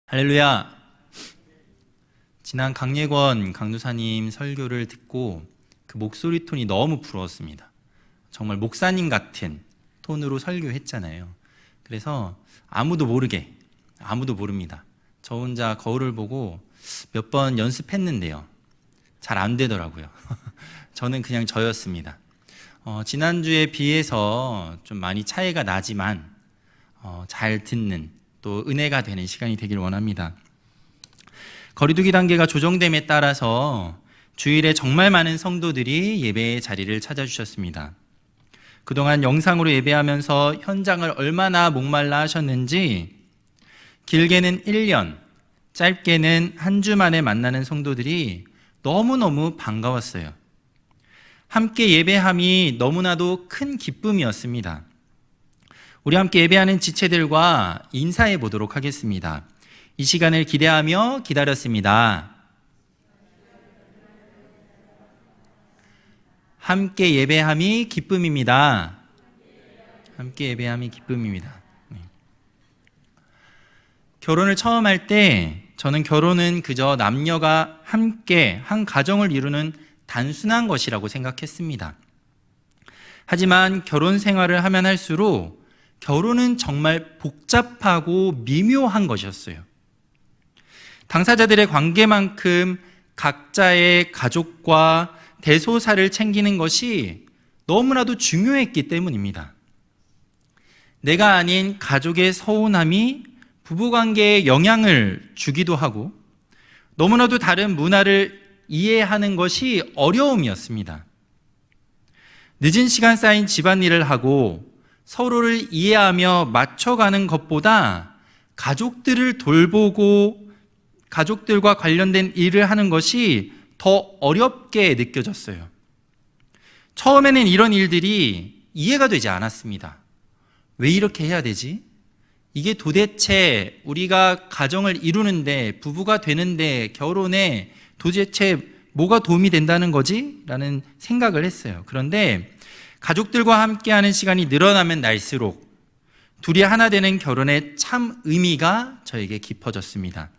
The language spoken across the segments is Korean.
할렐루야. 지난 강예권 강도사님 설교를 듣고 그 목소리 톤이 너무 부러웠습니다. 정말 목사님 같은 톤으로 설교했잖아요. 그래서 아무도 모릅니다. 저 혼자 거울을 보고 몇 번 연습했는데요. 잘 안 되더라고요. 저는 그냥 저였습니다. 지난주에 비해서 좀 많이 차이가 나지만 잘 듣는 또 은혜가 되는 시간이 되길 원합니다. 거리두기 단계가 조정됨에 따라서 주일에 정말 많은 성도들이 예배의 자리를 찾아주셨습니다. 그동안 영상으로 예배하면서 현장을 얼마나 목말라 하셨는지 길게는 1년, 짧게는 한 주 만에 만나는 성도들이 너무너무 반가웠어요. 함께 예배함이 너무나도 큰 기쁨이었습니다. 우리 함께 예배하는 지체들과 인사해 보도록 하겠습니다. 이 시간을 기대하며 기다렸습니다. 함께 예배함이 기쁨입니다. 함께 예배함이 기쁨입니다. 결혼을 처음 할 때 저는 결혼은 그저 남녀가 함께 한 가정을 이루는 단순한 것이라고 생각했습니다. 하지만 결혼 생활을 하면 할수록 결혼은 정말 복잡하고 미묘한 것이었어요. 당사자들의 관계만큼 각자의 가족과 대소사를 챙기는 것이 너무나도 중요했기 때문입니다. 내가 아닌 가족의 서운함이 부부관계에 영향을 주기도 하고 너무나도 다른 문화를 이해하는 것이 어려움이었습니다. 늦은 시간 쌓인 집안일을 하고 서로를 이해하며 맞춰가는 것보다 가족들을 돌보고 가족들과 관련된 일을 하는 것이 더 어렵게 느껴졌어요. 처음에는 이런 일들이 이해가 되지 않았습니다. 왜 이렇게 해야 되지? 이게 도대체 우리가 가정을 이루는데, 부부가 되는데, 결혼에 도대체 뭐가 도움이 된다는 거지? 라는 생각을 했어요. 그런데 가족들과 함께하는 시간이 늘어나면 날수록 둘이 하나 되는 결혼의 참 의미가 저에게 깊어졌습니다.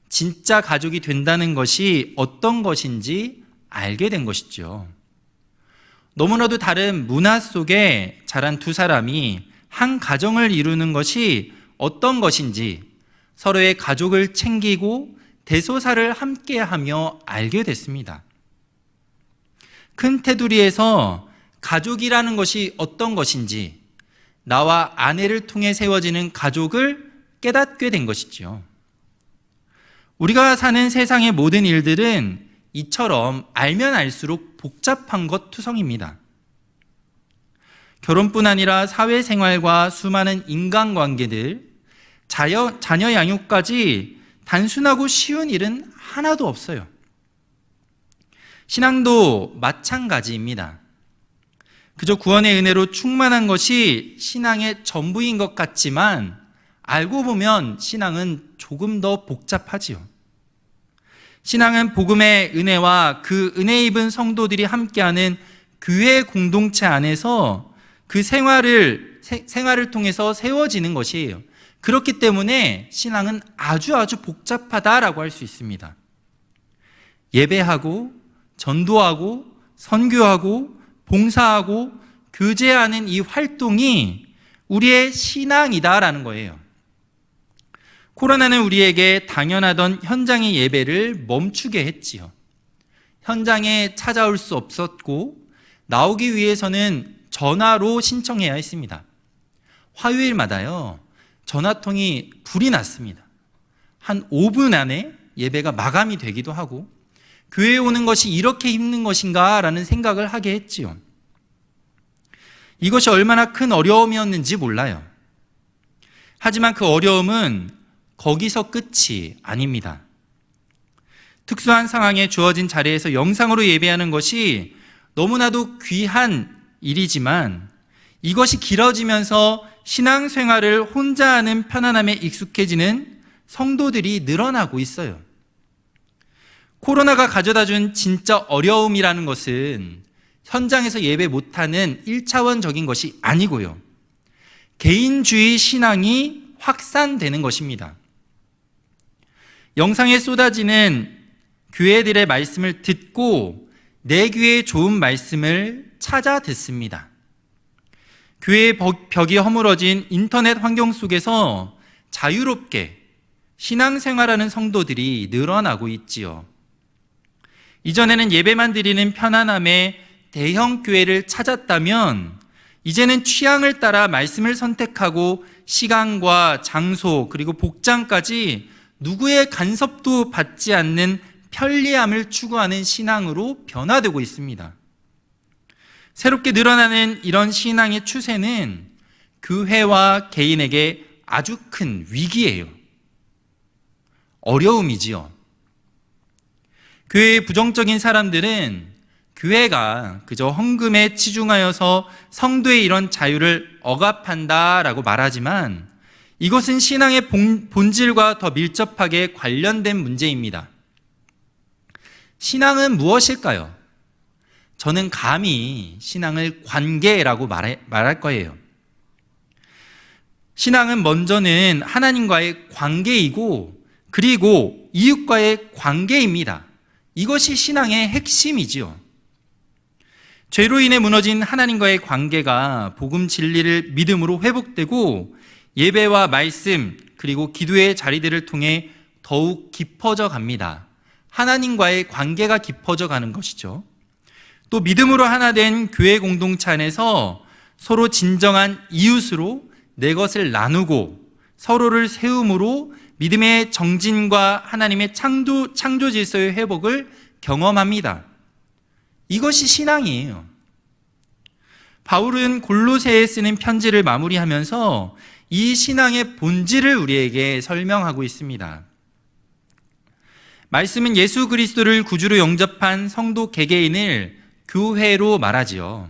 진짜 가족이 된다는 것이 어떤 것인지 알게 된 것이죠. 너무나도 다른 문화 속에 자란 두 사람이 한 가정을 이루는 것이 어떤 것인지 서로의 가족을 챙기고 대소사를 함께하며 알게 됐습니다. 큰 테두리에서 가족이라는 것이 어떤 것인지 나와 아내를 통해 세워지는 가족을 깨닫게 된 것이죠. 우리가 사는 세상의 모든 일들은 이처럼 알면 알수록 복잡한 것 투성입니다. 결혼뿐 아니라 사회생활과 수많은 인간관계들, 자녀 양육까지 단순하고 쉬운 일은 하나도 없어요. 신앙도 마찬가지입니다. 그저 구원의 은혜로 충만한 것이 신앙의 전부인 것 같지만 알고 보면 신앙은 조금 더 복잡하지요. 신앙은 복음의 은혜와 그 은혜 입은 성도들이 함께하는 교회 공동체 안에서 그 생활을 통해서 세워지는 것이에요. 그렇기 때문에 신앙은 아주 복잡하다라고 할 수 있습니다. 예배하고 전도하고 선교하고 봉사하고 교제하는 이 활동이 우리의 신앙이다라는 거예요. 코로나는 우리에게 당연하던 현장의 예배를 멈추게 했지요. 현장에 찾아올 수 없었고 나오기 위해서는 전화로 신청해야 했습니다. 화요일마다요, 전화통이 불이 났습니다. 한 5분 안에 예배가 마감이 되기도 하고 교회에 오는 것이 이렇게 힘든 것인가 라는 생각을 하게 했지요. 이것이 얼마나 큰 어려움이었는지 몰라요. 하지만 그 어려움은 거기서 끝이 아닙니다. 특수한 상황에 주어진 자리에서 영상으로 예배하는 것이 너무나도 귀한 일이지만 이것이 길어지면서 신앙생활을 혼자 하는 편안함에 익숙해지는 성도들이 늘어나고 있어요. 코로나가 가져다준 진짜 어려움이라는 것은 현장에서 예배 못하는 1차원적인 것이 아니고요. 개인주의 신앙이 확산되는 것입니다. 영상에 쏟아지는 교회들의 말씀을 듣고 내 귀에 좋은 말씀을 찾아 듣습니다. 교회의 벽이 허물어진 인터넷 환경 속에서 자유롭게 신앙생활하는 성도들이 늘어나고 있지요. 이전에는 예배만 드리는 편안함에 대형 교회를 찾았다면 이제는 취향을 따라 말씀을 선택하고 시간과 장소 그리고 복장까지 누구의 간섭도 받지 않는 편리함을 추구하는 신앙으로 변화되고 있습니다. 새롭게 늘어나는 이런 신앙의 추세는 교회와 개인에게 아주 큰 위기예요. 어려움이지요. 교회의 부정적인 사람들은 교회가 그저 헌금에 치중하여서 성도의 이런 자유를 억압한다라고 말하지만 이것은 신앙의 본질과 더 밀접하게 관련된 문제입니다. 신앙은 무엇일까요? 저는 감히 신앙을 관계라고 말할 거예요. 신앙은 먼저는 하나님과의 관계이고 그리고 이웃과의 관계입니다. 이것이 신앙의 핵심이지요. 죄로 인해 무너진 하나님과의 관계가 복음 진리를 믿음으로 회복되고 예배와 말씀 그리고 기도의 자리들을 통해 더욱 깊어져 갑니다. 하나님과의 관계가 깊어져 가는 것이죠. 또 믿음으로 하나 된 교회 공동체 안에서 서로 진정한 이웃으로 내 것을 나누고 서로를 세움으로 믿음의 정진과 하나님의 창조 질서의 회복을 경험합니다. 이것이 신앙이에요. 바울은 골로새에 쓰는 편지를 마무리하면서 이 신앙의 본질을 우리에게 설명하고 있습니다. 말씀은 예수 그리스도를 구주로 영접한 성도 개개인을 교회로 말하지요.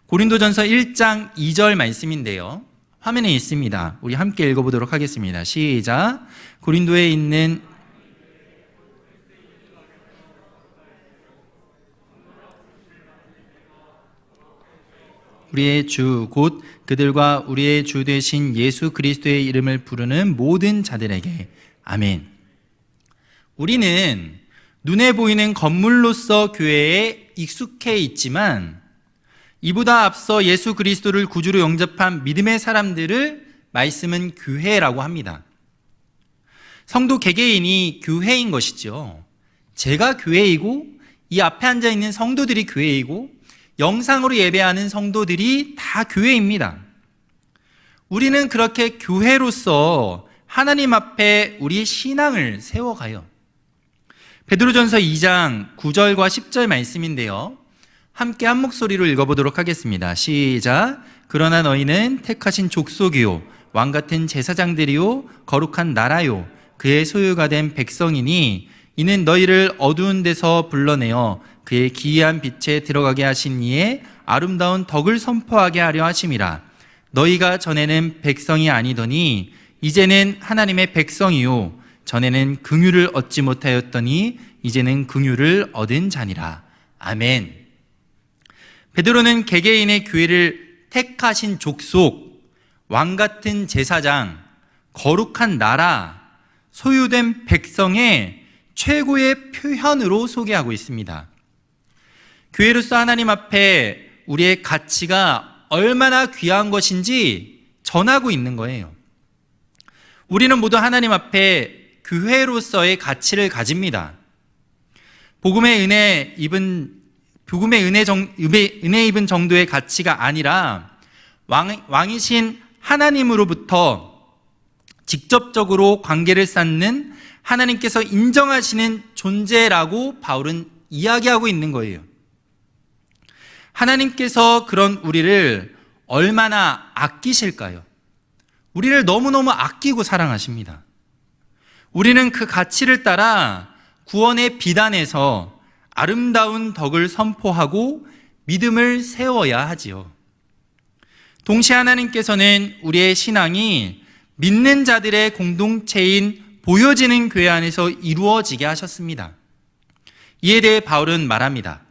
고린도전서 1장 2절 말씀인데요. 화면에 있습니다. 우리 함께 읽어보도록 하겠습니다. 시작. 고린도에 있는 우리의 주 곧 그들과 우리의 주 되신 예수 그리스도의 이름을 부르는 모든 자들에게 아멘. 우리는 눈에 보이는 건물로서 교회에 익숙해 있지만 이보다 앞서 예수 그리스도를 구주로 영접한 믿음의 사람들을 말씀은 교회라고 합니다. 성도 개개인이 교회인 것이죠. 제가 교회이고 이 앞에 앉아 있는 성도들이 교회이고 영상으로 예배하는 성도들이 다 교회입니다. 우리는 그렇게 교회로서 하나님 앞에 우리 신앙을 세워가요. 베드로전서 2장 9절과 10절 말씀인데요. 함께 한 목소리로 읽어보도록 하겠습니다. 시작. 그러나 너희는 택하신 족속이요 왕같은 제사장들이요 거룩한 나라요 그의 소유가 된 백성이니 이는 너희를 어두운 데서 불러내어 그의 기이한 빛에 들어가게 하신 이의 아름다운 덕을 선포하게 하려 하심이라. 너희가 전에는 백성이 아니더니 이제는 하나님의 백성이요 전에는 긍휼을 얻지 못하였더니 이제는 긍휼을 얻은 자니라. 아멘. 베드로는 개개인의 교회를 택하신 족속, 왕같은 제사장, 거룩한 나라, 소유된 백성의 최고의 표현으로 소개하고 있습니다. 교회로서 하나님 앞에 우리의 가치가 얼마나 귀한 것인지 전하고 있는 거예요. 우리는 모두 하나님 앞에 교회로서의 가치를 가집니다. 복음의 은혜 입은 정도의 가치가 아니라 왕이신 하나님으로부터 직접적으로 관계를 쌓는 하나님께서 인정하시는 존재라고 바울은 이야기하고 있는 거예요. 하나님께서 그런 우리를 얼마나 아끼실까요? 우리를 너무너무 아끼고 사랑하십니다. 우리는 그 가치를 따라 구원의 비단에서 아름다운 덕을 선포하고 믿음을 세워야 하지요. 동시에 하나님께서는 우리의 신앙이 믿는 자들의 공동체인 보여지는 교회 안에서 이루어지게 하셨습니다. 이에 대해 바울은 말합니다.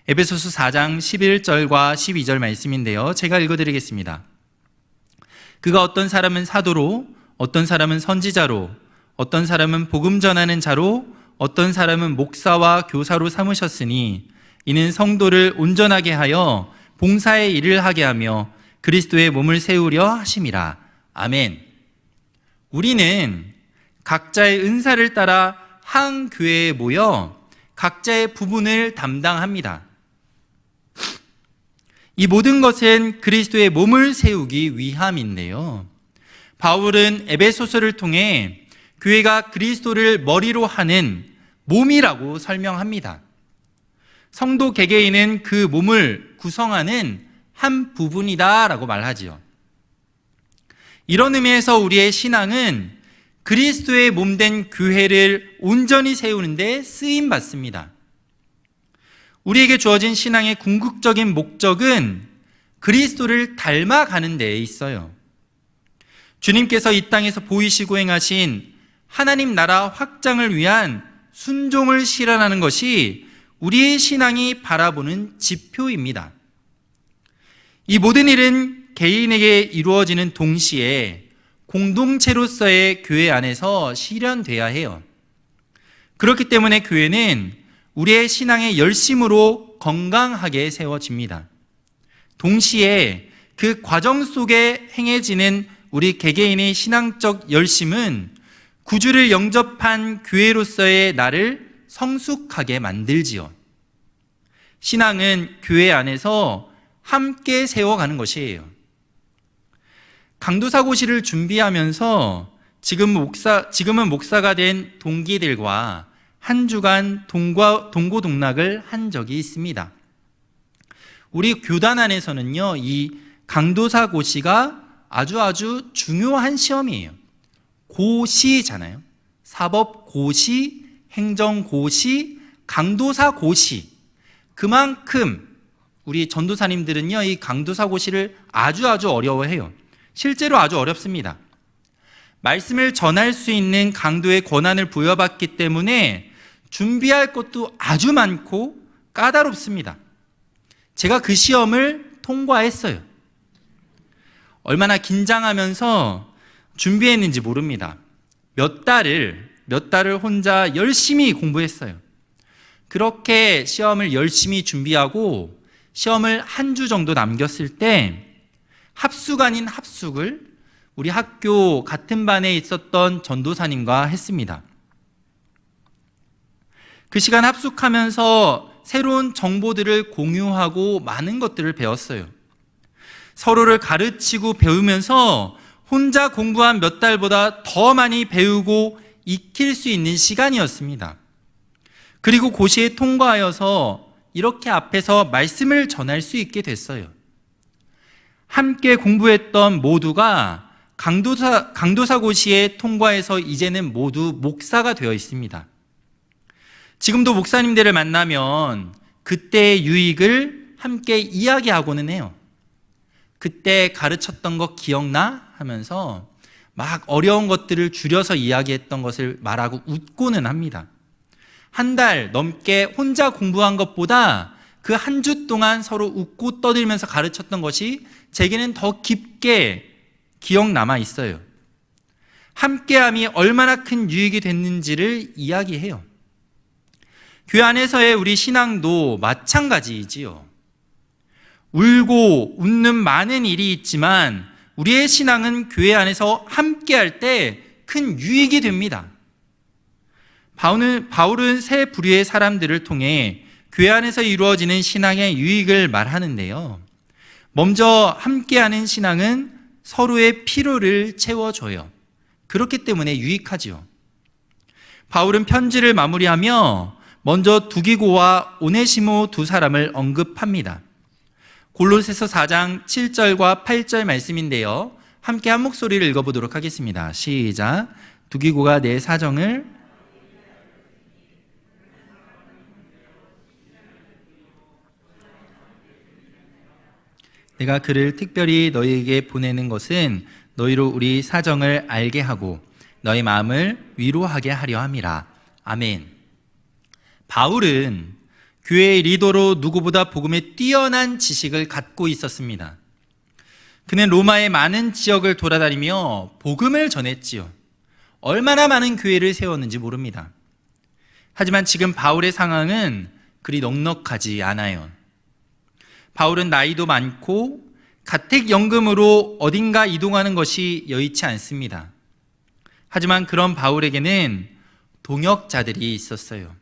에베소서 4장 11절과 12절 말씀인데요. 제가 읽어드리겠습니다. 그가 어떤 사람은 사도로, 어떤 사람은 선지자로, 어떤 사람은 복음 전하는 자로, 어떤 사람은 목사와 교사로 삼으셨으니 이는 성도를 온전하게 하여 봉사의 일을 하게 하며 그리스도의 몸을 세우려 하심이라. 아멘. 우리는 각자의 은사를 따라 한 교회에 모여 각자의 부분을 담당합니다. 이 모든 것은 그리스도의 몸을 세우기 위함인데요. 바울은 에베소서를 통해 교회가 그리스도를 머리로 하는 몸이라고 설명합니다. 성도 개개인은 그 몸을 구성하는 한 부분이다라고 말하지요. 이런 의미에서 우리의 신앙은 그리스도의 몸된 교회를 온전히 세우는 데 쓰임 받습니다. 우리에게 주어진 신앙의 궁극적인 목적은 그리스도를 닮아가는 데에 있어요. 주님께서 이 땅에서 보이시고 행하신 하나님 나라 확장을 위한 순종을 실현하는 것이 우리의 신앙이 바라보는 지표입니다. 이 모든 일은 개인에게 이루어지는 동시에 공동체로서의 교회 안에서 실현돼야 해요. 그렇기 때문에 교회는 우리의 신앙의 열심으로 건강하게 세워집니다. 동시에 그 과정 속에 행해지는 우리 개개인의 신앙적 열심은 구주를 영접한 교회로서의 나를 성숙하게 만들지요. 신앙은 교회 안에서 함께 세워가는 것이에요. 강도사고시를 준비하면서 지금은 목사가 된 동기들과 한 주간 동고동락을 한 적이 있습니다. 우리 교단 안에서는요, 이 강도사고시가 아주 중요한 시험이에요. 고시잖아요. 사법고시, 행정고시, 강도사고시. 그만큼 우리 전도사님들은요, 이 강도사고시를 아주 어려워해요. 실제로 아주 어렵습니다. 말씀을 전할 수 있는 강도의 권한을 부여받기 때문에 준비할 것도 아주 많고 까다롭습니다. 제가 그 시험을 통과했어요. 얼마나 긴장하면서 준비했는지 모릅니다. 몇 달을 혼자 열심히 공부했어요. 그렇게 시험을 열심히 준비하고 시험을 한 주 정도 남겼을 때 합숙 아닌 합숙을 우리 학교 같은 반에 있었던 전도사님과 했습니다. 그 시간 합숙하면서 새로운 정보들을 공유하고 많은 것들을 배웠어요. 서로를 가르치고 배우면서 혼자 공부한 몇 달보다 더 많이 배우고 익힐 수 있는 시간이었습니다. 그리고 고시에 통과하여서 이렇게 앞에서 말씀을 전할 수 있게 됐어요. 함께 공부했던 모두가 강도사 고시에 통과해서 이제는 모두 목사가 되어 있습니다. 지금도 목사님들을 만나면 그때의 유익을 함께 이야기하고는 해요. 그때 가르쳤던 거 기억나? 하면서 막 어려운 것들을 줄여서 이야기했던 것을 말하고 웃고는 합니다. 한 달 넘게 혼자 공부한 것보다 그 한 주 동안 서로 웃고 떠들면서 가르쳤던 것이 제게는 더 깊게 기억 남아 있어요. 함께함이 얼마나 큰 유익이 됐는지를 이야기해요. 교회 안에서의 우리 신앙도 마찬가지이지요. 울고 웃는 많은 일이 있지만 우리의 신앙은 교회 안에서 함께할 때 큰 유익이 됩니다. 바울은 세 부류의 사람들을 통해 교회 안에서 이루어지는 신앙의 유익을 말하는데요. 먼저 함께하는 신앙은 서로의 필요를 채워줘요. 그렇기 때문에 유익하지요. 바울은 편지를 마무리하며 먼저 두기고와 오네시모 두 사람을 언급합니다. 골로새서 4장 7절과 8절 말씀인데요. 함께 한 목소리를 읽어보도록 하겠습니다. 시작. 두기고가 내 사정을 내가 그를 특별히 너희에게 보내는 것은 너희로 우리 사정을 알게 하고 너희 마음을 위로하게 하려 함이라. 아멘. 바울은 교회의 리더로 누구보다 복음에 뛰어난 지식을 갖고 있었습니다. 그는 로마의 많은 지역을 돌아다니며 복음을 전했지요. 얼마나 많은 교회를 세웠는지 모릅니다. 하지만 지금 바울의 상황은 그리 넉넉하지 않아요. 바울은 나이도 많고 가택연금으로 어딘가 이동하는 것이 여의치 않습니다. 하지만 그런 바울에게는 동역자들이 있었어요.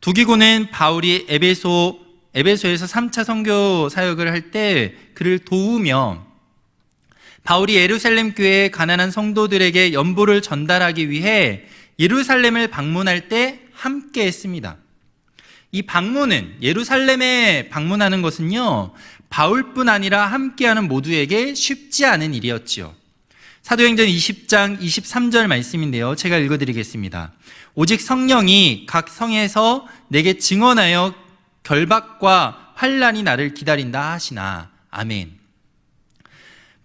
두기고는 바울이 에베소에서 3차 선교 사역을 할 때 그를 도우며 바울이 예루살렘 교회의 가난한 성도들에게 연보를 전달하기 위해 예루살렘을 방문할 때 함께 했습니다. 이 방문은, 예루살렘에 방문하는 것은요, 바울뿐 아니라 함께하는 모두에게 쉽지 않은 일이었지요. 사도행전 20장 23절 말씀인데요, 제가 읽어드리겠습니다. 오직 성령이 각 성에서 내게 증언하여 결박과 환난이 나를 기다린다 하시나. 아멘.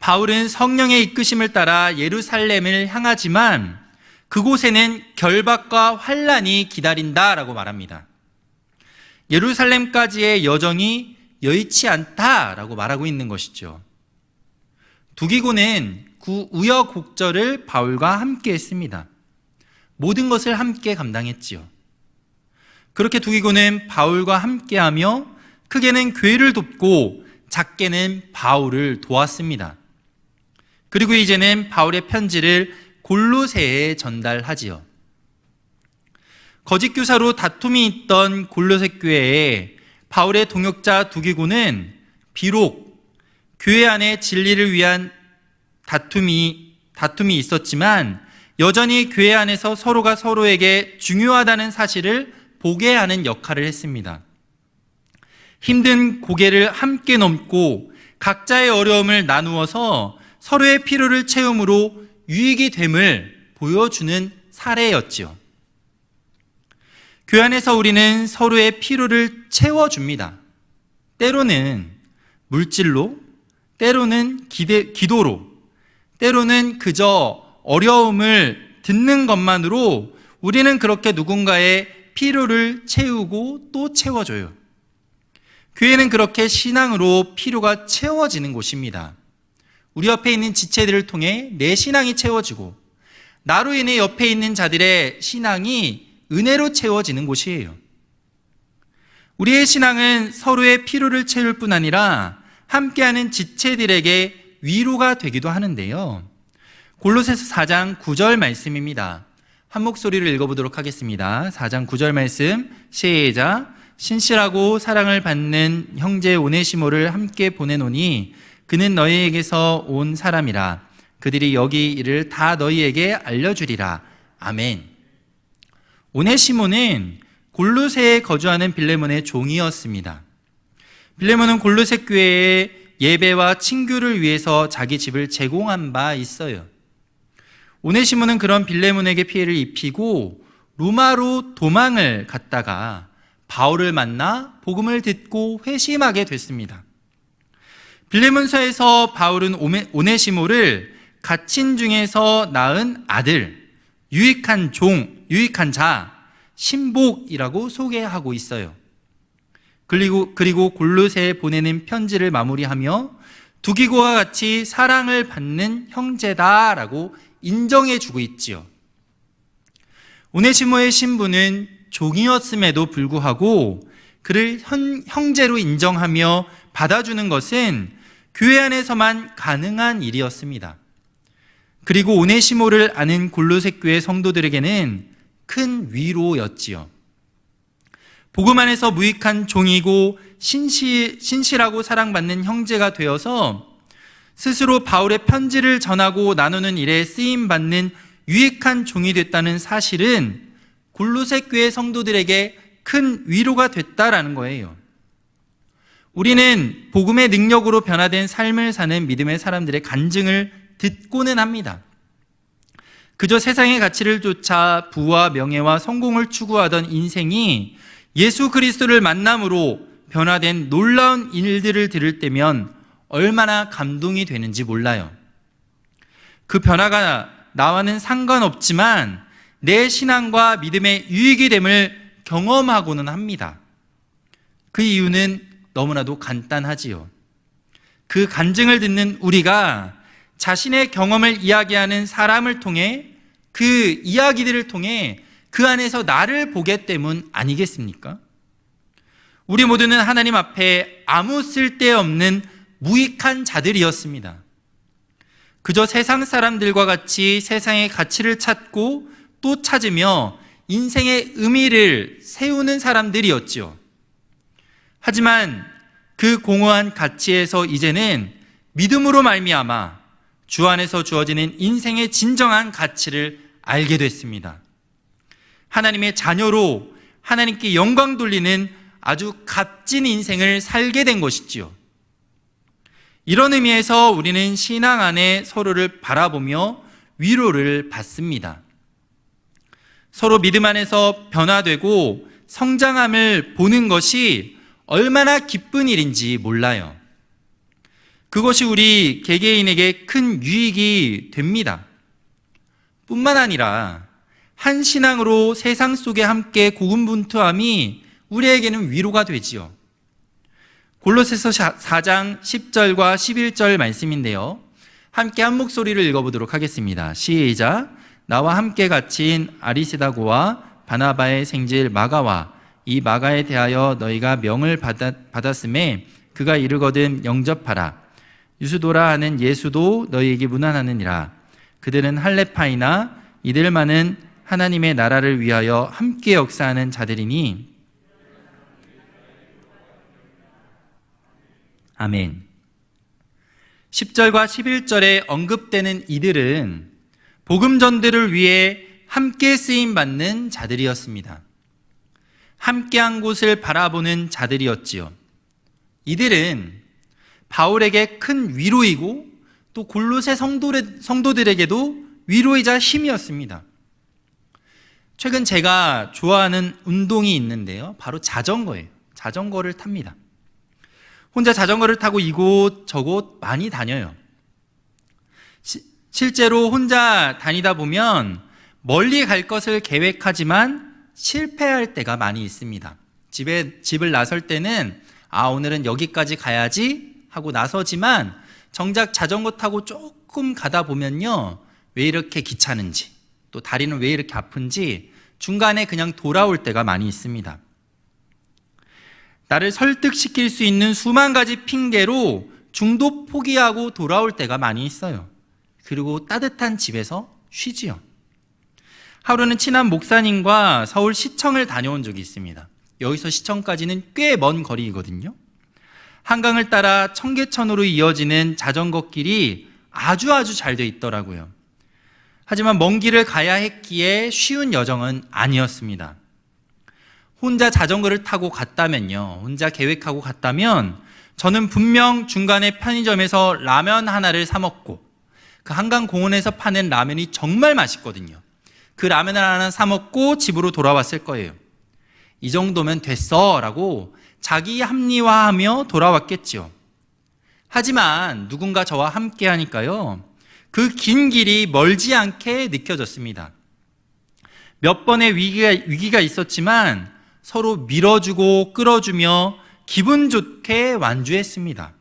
바울은 성령의 이끄심을 따라 예루살렘을 향하지만 그곳에는 결박과 환난이 기다린다라고 말합니다. 예루살렘까지의 여정이 여의치 않다라고 말하고 있는 것이죠. 두기고는 그 우여곡절을 바울과 함께 했습니다. 모든 것을 함께 감당했지요. 그렇게 두기고는 바울과 함께하며 크게는 교회를 돕고 작게는 바울을 도왔습니다. 그리고 이제는 바울의 편지를 골로새에 전달하지요. 거짓 교사로 다툼이 있던 골로새 교회에 바울의 동역자 두기고는 비록 교회 안에 진리를 위한 다툼이 있었지만 여전히 교회 안에서 서로가 서로에게 중요하다는 사실을 보게 하는 역할을 했습니다. 힘든 고개를 함께 넘고 각자의 어려움을 나누어서 서로의 필요를 채움으로 유익이 됨을 보여주는 사례였지요. 교회 안에서 우리는 서로의 필요를 채워줍니다. 때로는 물질로, 때로는 기도로, 때로는 그저 어려움을 듣는 것만으로 우리는 그렇게 누군가의 필요를 채우고 또 채워줘요. 교회는 그렇게 신앙으로 필요가 채워지는 곳입니다. 우리 옆에 있는 지체들을 통해 내 신앙이 채워지고 나로 인해 옆에 있는 자들의 신앙이 은혜로 채워지는 곳이에요. 우리의 신앙은 서로의 필요를 채울 뿐 아니라 함께하는 지체들에게 위로가 되기도 하는데요. 골로새서 4장 9절 말씀입니다. 한 목소리로 읽어보도록 하겠습니다. 4장 9절 말씀 시작. 신실하고 사랑을 받는 형제 오네시모를 함께 보내노니 그는 너희에게서 온 사람이라. 그들이 여기 일을 다 너희에게 알려주리라. 아멘. 오네시모는 골로새에 거주하는 빌레몬의 종이었습니다. 빌레몬은 골로새 교회에 예배와 친교를 위해서 자기 집을 제공한 바 있어요. 오네시모는 그런 빌레몬에게 피해를 입히고 로마로 도망을 갔다가 바울을 만나 복음을 듣고 회심하게 됐습니다. 빌레몬서에서 바울은 오네시모를 갇힌 중에서 낳은 아들, 유익한 자, 신복이라고 소개하고 있어요. 그리고 골로새에 보내는 편지를 마무리하며 두기고와 같이 사랑을 받는 형제다라고 인정해주고 있지요. 오네시모의 신부는 종이었음에도 불구하고 그를 형제로 인정하며 받아주는 것은 교회 안에서만 가능한 일이었습니다. 그리고 오네시모를 아는 골로새 교회 성도들에게는 큰 위로였지요. 복음 안에서 무익한 종이고 신실하고 사랑받는 형제가 되어서 스스로 바울의 편지를 전하고 나누는 일에 쓰임받는 유익한 종이 됐다는 사실은 골로새 교회 성도들에게 큰 위로가 됐다라는 거예요. 우리는 복음의 능력으로 변화된 삶을 사는 믿음의 사람들의 간증을 듣고는 합니다. 그저 세상의 가치를 쫓아 부와 명예와 성공을 추구하던 인생이 예수 그리스도를 만남으로 변화된 놀라운 일들을 들을 때면 얼마나 감동이 되는지 몰라요. 그 변화가 나와는 상관없지만 내 신앙과 믿음의 유익이 됨을 경험하고는 합니다. 그 이유는 너무나도 간단하지요. 그 간증을 듣는 우리가 자신의 경험을 이야기하는 사람을 통해 그 이야기들을 통해 그 안에서 나를 보게 때문 아니겠습니까? 우리 모두는 하나님 앞에 아무 쓸데없는 무익한 자들이었습니다. 그저 세상 사람들과 같이 세상의 가치를 찾고 또 찾으며 인생의 의미를 세우는 사람들이었죠. 하지만 그 공허한 가치에서 이제는 믿음으로 말미암아 주 안에서 주어지는 인생의 진정한 가치를 알게 됐습니다. 하나님의 자녀로 하나님께 영광 돌리는 아주 값진 인생을 살게 된 것이지요. 이런 의미에서 우리는 신앙 안에 서로를 바라보며 위로를 받습니다. 서로 믿음 안에서 변화되고 성장함을 보는 것이 얼마나 기쁜 일인지 몰라요. 그것이 우리 개개인에게 큰 유익이 됩니다. 뿐만 아니라 한 신앙으로 세상 속에 함께 고군분투함이 우리에게는 위로가 되지요. 골로새서 4장 10절과 11절 말씀인데요. 함께 한 목소리를 읽어보도록 하겠습니다. 시작. 나와 함께 갇힌 아리스다고와 바나바의 생질 마가와 이 마가에 대하여 너희가 명을 받았음에 그가 이르거든 영접하라. 유수도라 하는 예수도 너희에게 문안하느니라. 그들은 할레파이나 이들만은 하나님의 나라를 위하여 함께 역사하는 자들이니 아멘. 10절과 11절에 언급되는 이들은 복음 전도를 위해 함께 쓰임받는 자들이었습니다. 함께한 곳을 바라보는 자들이었지요. 이들은 바울에게 큰 위로이고 또 골로새 성도들에게도 위로이자 힘이었습니다. 최근 제가 좋아하는 운동이 있는데요. 바로 자전거예요. 자전거를 탑니다. 혼자 자전거를 타고 이곳 저곳 많이 다녀요. 실제로 혼자 다니다 보면 멀리 갈 것을 계획하지만 실패할 때가 많이 있습니다. 집을 나설 때는 오늘은 여기까지 가야지 하고 나서지만 정작 자전거 타고 조금 가다 보면요, 왜 이렇게 귀찮은지 또 다리는 왜 이렇게 아픈지 중간에 그냥 돌아올 때가 많이 있습니다. 나를 설득시킬 수 있는 수만 가지 핑계로 중도 포기하고 돌아올 때가 많이 있어요. 그리고 따뜻한 집에서 쉬지요. 하루는 친한 목사님과 서울 시청을 다녀온 적이 있습니다. 여기서 시청까지는 꽤 먼 거리거든요. 한강을 따라 청계천으로 이어지는 자전거 길이 아주 잘 돼 있더라고요. 하지만 먼 길을 가야 했기에 쉬운 여정은 아니었습니다. 혼자 자전거를 타고 갔다면요, 혼자 계획하고 갔다면 저는 분명 중간에 편의점에서 라면 하나를 사 먹고 그 한강 공원에서 파는 라면이 정말 맛있거든요. 그 라면을 하나 사 먹고 집으로 돌아왔을 거예요. 이 정도면 됐어 라고 자기 합리화하며 돌아왔겠죠. 하지만 누군가 저와 함께 하니까요, 그 긴 길이 멀지 않게 느껴졌습니다. 몇 번의 위기가 있었지만 서로 밀어주고 끌어주며 기분 좋게 완주했습니다.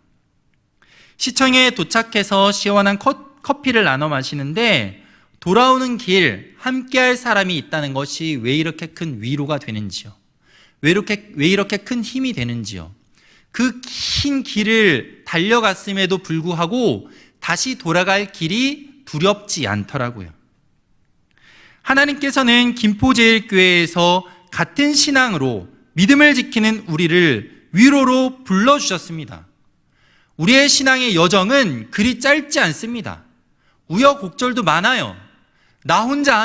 시청에 도착해서 시원한 커피를 나눠 마시는데 돌아오는 길 함께할 사람이 있다는 것이 왜 이렇게 큰 위로가 되는지요? 왜 이렇게 큰 힘이 되는지요? 그 긴 길을 달려갔음에도 불구하고 다시 돌아갈 길이 두렵지 않더라고요. 하나님께서는 김포제일교회에서 같은 신앙으로 믿음을 지키는 우리를 위로로 불러주셨습니다. 우리의 신앙의 여정은 그리 짧지 않습니다. 우여곡절도 많아요. 나 혼자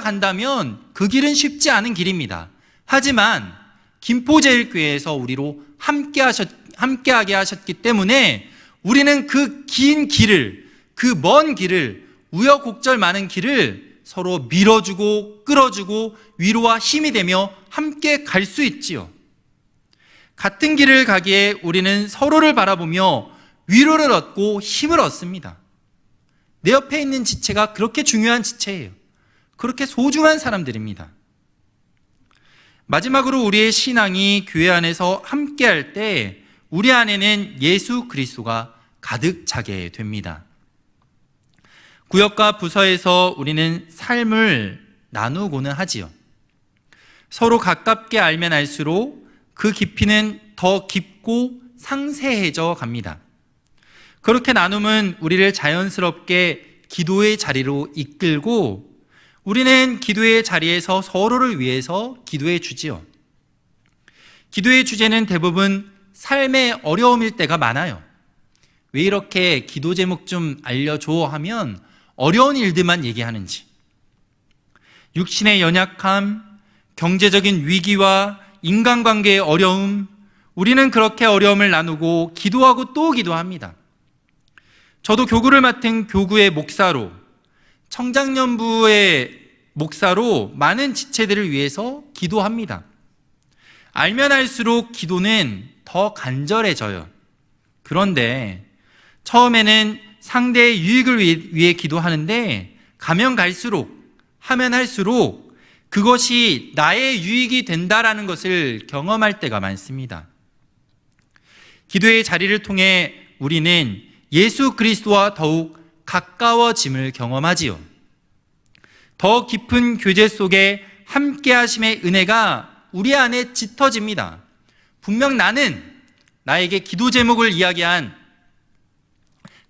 간다면 그 길은 쉽지 않은 길입니다. 하지만 김포제일교회에서 우리로 함께하게 하셨기 때문에 우리는 그 긴 길을, 그 먼 길을, 우여곡절 많은 길을 서로 밀어주고 끌어주고 위로와 힘이 되며 함께 갈 수 있지요. 같은 길을 가기에 우리는 서로를 바라보며 위로를 얻고 힘을 얻습니다. 내 옆에 있는 지체가 그렇게 중요한 지체예요. 그렇게 소중한 사람들입니다. 마지막으로 우리의 신앙이 교회 안에서 함께할 때 우리 안에는 예수 그리스도가 가득 차게 됩니다. 구역과 부서에서 우리는 삶을 나누고는 하지요. 서로 가깝게 알면 알수록 그 깊이는 더 깊고 상세해져 갑니다. 그렇게 나눔은 우리를 자연스럽게 기도의 자리로 이끌고 우리는 기도의 자리에서 서로를 위해서 기도해 주지요. 기도의 주제는 대부분 삶의 어려움일 때가 많아요. 왜 이렇게 기도 제목 좀 알려줘 하면 어려운 일들만 얘기하는지, 육신의 연약함, 경제적인 위기와 인간관계의 어려움, 우리는 그렇게 어려움을 나누고 기도하고 또 기도합니다. 저도 교구를 맡은 교구의 목사로, 청장년부의 목사로 많은 지체들을 위해서 기도합니다. 알면 알수록 기도는 더 간절해져요. 그런데 처음에는 상대의 유익을 위해 기도하는데 가면 갈수록, 하면 할수록 그것이 나의 유익이 된다라는 것을 경험할 때가 많습니다. 기도의 자리를 통해 우리는 예수 그리스도와 더욱 가까워짐을 경험하지요. 더 깊은 교제 속에 함께 하심의 은혜가 우리 안에 짙어집니다. 분명 나는 나에게 기도 제목을 이야기한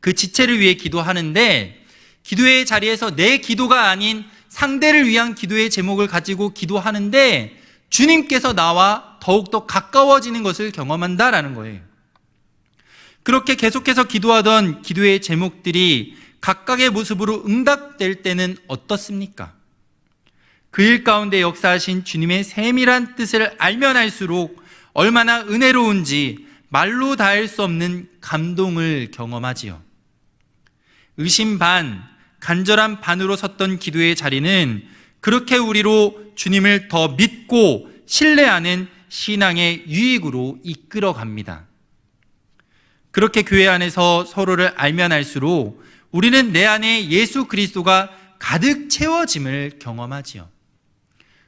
그 지체를 위해 기도하는데 기도의 자리에서 내 기도가 아닌 상대를 위한 기도의 제목을 가지고 기도하는데 주님께서 나와 더욱더 가까워지는 것을 경험한다라는 거예요. 그렇게 계속해서 기도하던 기도의 제목들이 각각의 모습으로 응답될 때는 어떻습니까? 그 일 가운데 역사하신 주님의 세밀한 뜻을 알면 알수록 얼마나 은혜로운지 말로 다할 수 없는 감동을 경험하지요. 의심 반, 간절한 반으로 섰던 기도의 자리는 그렇게 우리로 주님을 더 믿고 신뢰하는 신앙의 유익으로 이끌어 갑니다. 그렇게 교회 안에서 서로를 알면 알수록 우리는 내 안에 예수 그리스도가 가득 채워짐을 경험하지요.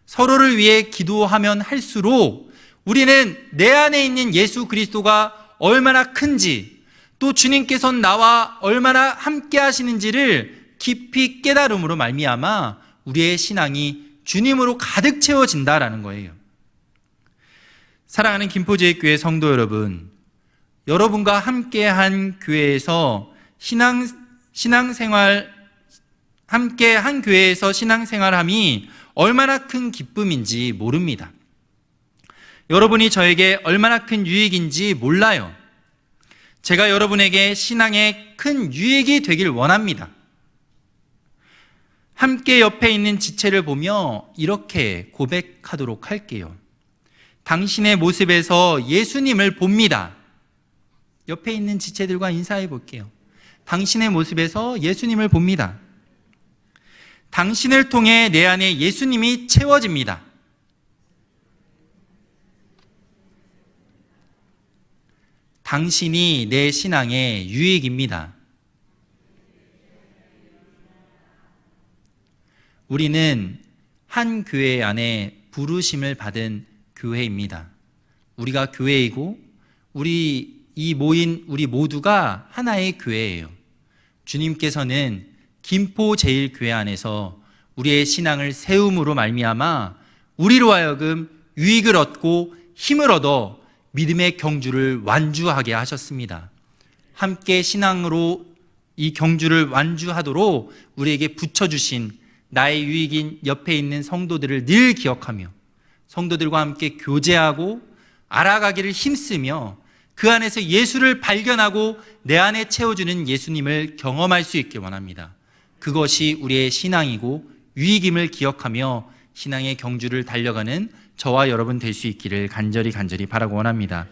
서로를 위해 기도하면 할수록 우리는 내 안에 있는 예수 그리스도가 얼마나 큰지, 또 주님께서 나와 얼마나 함께 하시는지를 깊이 깨달음으로 말미암아 우리의 신앙이 주님으로 가득 채워진다라는 거예요. 사랑하는 김포제일교회 성도 여러분, 여러분과 함께한 교회에서 신앙생활 함께한 교회에서 신앙생활함이 얼마나 큰 기쁨인지 모릅니다. 여러분이 저에게 얼마나 큰 유익인지 몰라요. 제가 여러분에게 신앙의 큰 유익이 되길 원합니다. 함께 옆에 있는 지체를 보며 이렇게 고백하도록 할게요. 당신의 모습에서 예수님을 봅니다. 옆에 있는 지체들과 인사해 볼게요. 당신의 모습에서 예수님을 봅니다. 당신을 통해 내 안에 예수님이 채워집니다. 당신이 내 신앙의 유익입니다. 우리는 한 교회 안에 부르심을 받은 교회입니다. 우리가 교회이고 이 모인 우리 모두가 하나의 교회예요. 주님께서는 김포제일교회 안에서 우리의 신앙을 세움으로 말미암아 우리로 하여금 유익을 얻고 힘을 얻어 믿음의 경주를 완주하게 하셨습니다. 함께 신앙으로 이 경주를 완주하도록 우리에게 붙여주신 나의 유익인 옆에 있는 성도들을 늘 기억하며 성도들과 함께 교제하고 알아가기를 힘쓰며 그 안에서 예수를 발견하고 내 안에 채워주는 예수님을 경험할 수 있길 원합니다. 그것이 우리의 신앙이고 유익임을 기억하며 신앙의 경주를 달려가는 저와 여러분 될 수 있기를 간절히 바라고 원합니다.